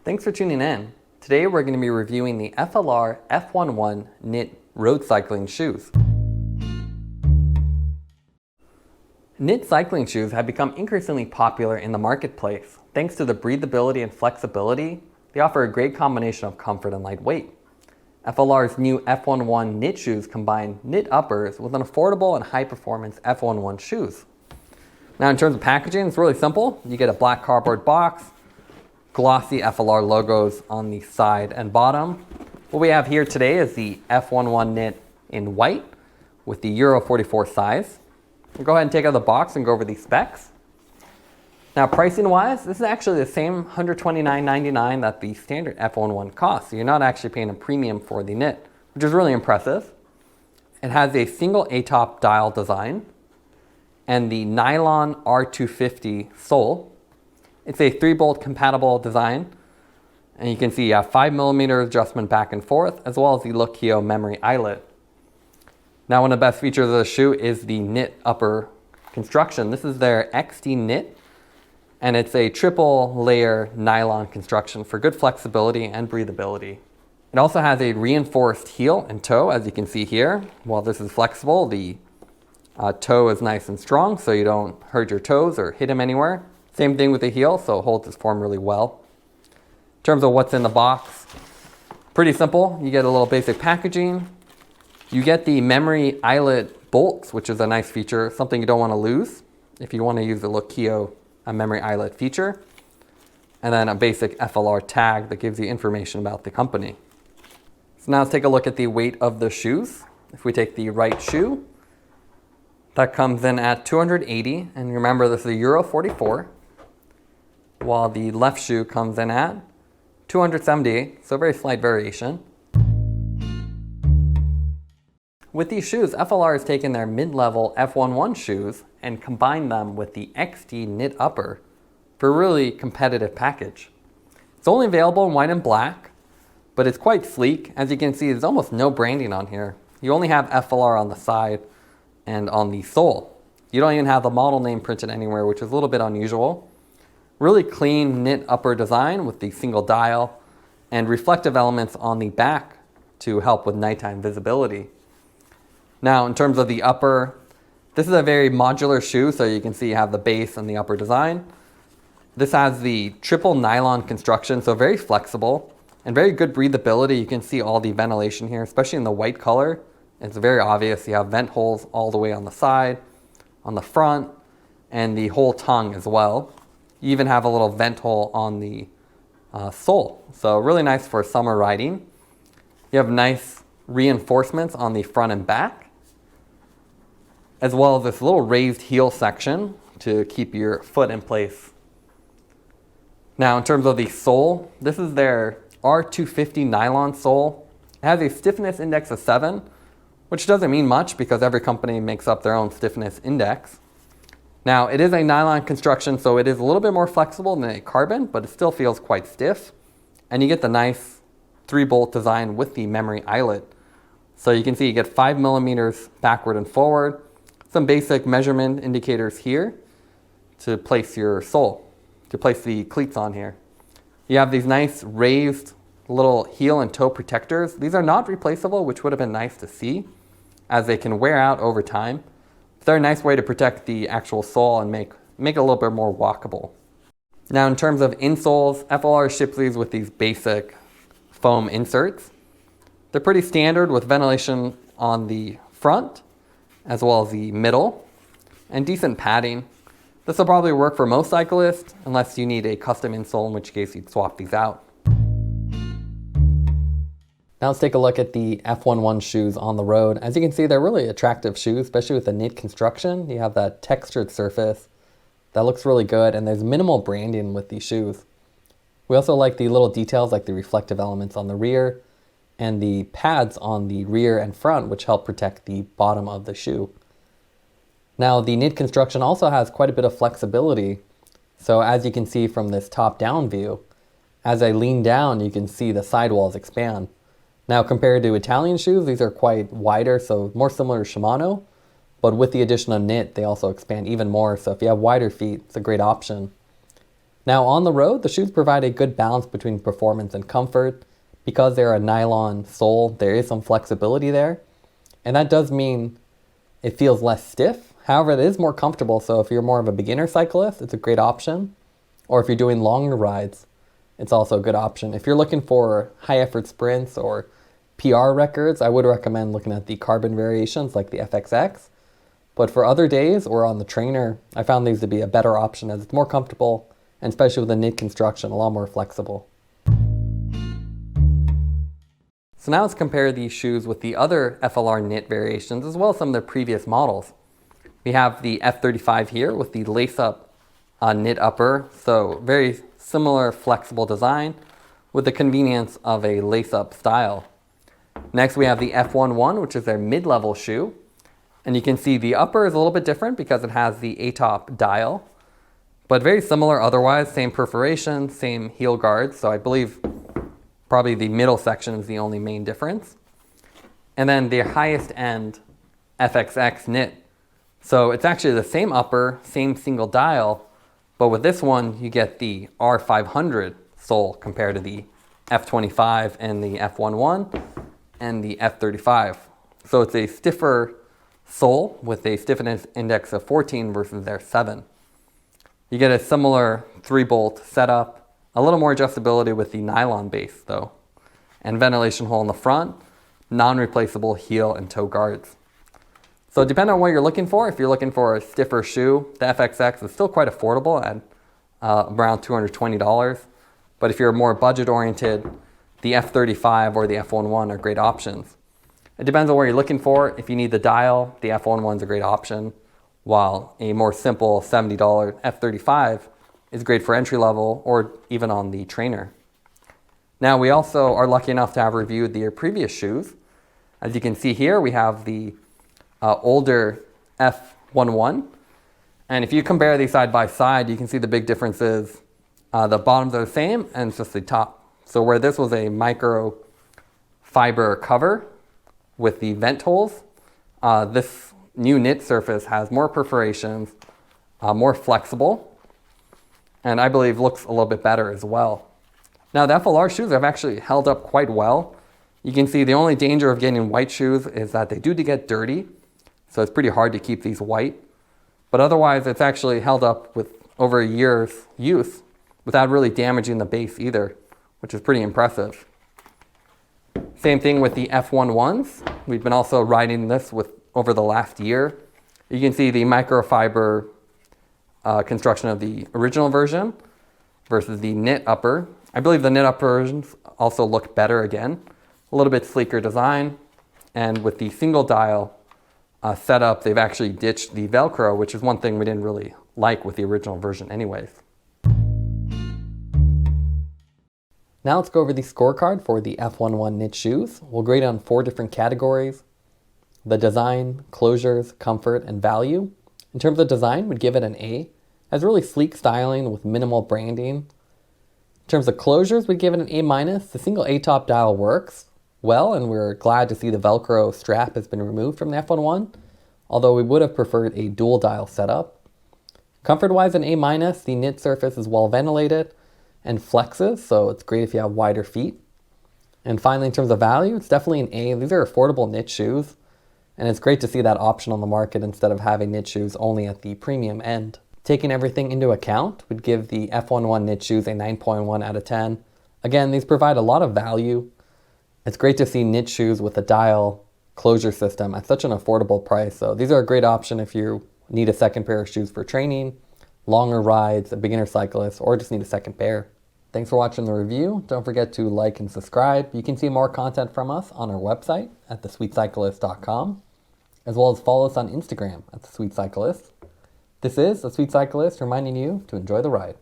Thanks for tuning in. Today we're going to be reviewing the FLR F11 knit road cycling shoes. Knit cycling shoes have become increasingly popular in the marketplace. Thanks to the breathability and flexibility, they offer a great combination of comfort and lightweight. FLR's new F11 knit shoes combine knit uppers with an affordable and high-performance F11 shoes. Now in terms of packaging, it's really simple. You get a black cardboard box, glossy FLR logos on the side and bottom. What we have here today is the F11 knit in white with the Euro 44 size. We'll go ahead and take out the box and go over the specs. Now pricing wise, this is actually the same $129.99 that the standard F11 costs. So you're not actually paying a premium for the knit, which is really impressive. It has a single A-top dial design and the nylon R250 sole. It's a 3-bolt compatible design, and you can see a 5mm adjustment back and forth, as well as the Lokio memory eyelet. Now one of the best features of the shoe is the knit upper construction. This is their XD knit, and it's a triple layer nylon construction for good flexibility and breathability. It also has a reinforced heel and toe, as you can see here. While this is flexible, the toe is nice and strong, so you don't hurt your toes or hit them anywhere. Same thing with the heel, so it holds its form really well. In terms of what's in the box, pretty simple. You get a little basic packaging. You get the memory eyelet bolts, which is a nice feature, something you don't want to lose if you want to use the Lokio memory eyelet feature. And then a basic FLR tag that gives you information about the company. So now let's take a look at the weight of the shoes. If we take the right shoe, that comes in at 280, and remember this is a Euro 44. While the left shoe comes in at 278, so very slight variation. With these shoes, FLR has taken their mid-level F11 shoes and combined them with the XD knit upper for a really competitive package. It's only available in white and black, but it's quite sleek. As you can see, there's almost no branding on here. You only have FLR on the side and on the sole. You don't even have the model name printed anywhere, which is a little bit unusual. Really clean knit upper design with the single dial and reflective elements on the back to help with nighttime visibility. Now in terms of the upper, this is a very modular shoe, so you can see you have the base and the upper design. This has the triple nylon construction, so very flexible and very good breathability. You can see all the ventilation here, especially in the white color. It's very obvious. You have vent holes all the way on the side, on the front, and the whole tongue as well. You even have a little vent hole on the sole. So really nice for summer riding. You have nice reinforcements on the front and back, as well as this little raised heel section to keep your foot in place. Now in terms of the sole, this is their R250 nylon sole. It has a stiffness index of 7, which doesn't mean much because every company makes up their own stiffness index. Now it is a nylon construction, so it is a little bit more flexible than a carbon, but it still feels quite stiff. And you get the nice 3-bolt design with the memory eyelet. So you can see you get 5mm backward and forward. Some basic measurement indicators here to place your sole, to place the cleats on here. You have these nice raised little heel and toe protectors. These are not replaceable, which would have been nice to see, as they can wear out over time. They're a nice way to protect the actual sole and make it a little bit more walkable. Now in terms of insoles, FLR ships these with these basic foam inserts. They're pretty standard with ventilation on the front as well as the middle and decent padding. This will probably work for most cyclists unless you need a custom insole, in which case you'd swap these out. Now let's take a look at the F11 shoes on the road. As you can see, they're really attractive shoes, especially with the knit construction. You have that textured surface that looks really good, and there's minimal branding with these shoes. We also like the little details like the reflective elements on the rear and the pads on the rear and front, which help protect the bottom of the shoe. Now the knit construction also has quite a bit of flexibility. So as you can see from this top-down view, as I lean down, you can see the sidewalls expand. Now compared to Italian shoes, these are quite wider, so more similar to Shimano, but with the addition of knit, they also expand even more. So if you have wider feet, it's a great option. Now on the road, the shoes provide a good balance between performance and comfort. Because they're a nylon sole, there is some flexibility there. And that does mean it feels less stiff. However, it is more comfortable, so if you're more of a beginner cyclist, it's a great option. Or if you're doing longer rides, it's also a good option. If you're looking for high effort sprints or PR records, I would recommend looking at the carbon variations like the FXX. But for other days or on the trainer, I found these to be a better option as it's more comfortable, and especially with the knit construction, a lot more flexible. So now let's compare these shoes with the other FLR knit variations as well as some of their previous models. We have the F35 here with the lace-up knit upper, so very similar flexible design with the convenience of a lace-up style. Next we have the F11, which is their mid-level shoe. And you can see the upper is a little bit different because it has the A-top dial, but very similar otherwise, same perforation, same heel guards. So I believe probably the middle section is the only main difference. And then the highest end FXX knit. So it's actually the same upper, same single dial, but with this one you get the R500 sole compared to the F25 and the F11 and the F35. So it's a stiffer sole with a stiffness index of 14 versus their 7. You get a similar 3-bolt setup, a little more adjustability with the nylon base though, and ventilation hole in the front, non-replaceable heel and toe guards. So depending on what you're looking for, if you're looking for a stiffer shoe, the FXX is still quite affordable at around $220. But if you're more budget oriented, the F35 or the F11 are great options. It depends on what you're looking for. If you need the dial, the F11 is a great option, while a more simple $70 F35 is great for entry level or even on the trainer. Now we also are lucky enough to have reviewed the previous shoes. As you can see here, we have the older F11. And if you compare these side by side, you can see the big differences. The bottoms are the same and it's just the top. So where this was a micro fiber cover with the vent holes, this new knit surface has more perforations, more flexible, and I believe looks a little bit better as well. Now the FLR shoes have actually held up quite well. You can see the only danger of getting white shoes is that they do get dirty, so it's pretty hard to keep these white. But otherwise it's actually held up with over a year's use without really damaging the base either, which is pretty impressive. Same thing with the F11s. We've been also riding this with over the last year. You can see the microfiber construction of the original version versus the knit upper. I believe the knit upper versions also look better again. A little bit sleeker design. And with the single dial setup, they've actually ditched the Velcro, which is one thing we didn't really like with the original version anyways. Now let's go over the scorecard for the F11 knit shoes. We'll grade on 4 different categories: the design, closures, comfort, and value. In terms of design, we'd give it an A. It has really sleek styling with minimal branding. In terms of closures, we'd give it an A-. The single A-top dial works well, and we're glad to see the Velcro strap has been removed from the F11, although we would have preferred a dual dial setup. Comfort-wise, an A-. The knit surface is well ventilated and flexes, so it's great if you have wider feet. And finally, in terms of value, it's definitely an A. These are affordable knit shoes, and it's great to see that option on the market instead of having knit shoes only at the premium end. Taking everything into account, we'd give the F11 knit shoes a 9.1 out of 10. Again, these provide a lot of value. It's great to see knit shoes with a dial closure system at such an affordable price. So these are a great option if you need a second pair of shoes for training, longer rides, a beginner cyclist, or just need a second pair. Thanks for watching the review. Don't forget to like and subscribe. You can see more content from us on our website at thesweetcyclist.com, as well as follow us on Instagram at The Sweet Cyclist. This is The Sweet Cyclist reminding you to enjoy the ride.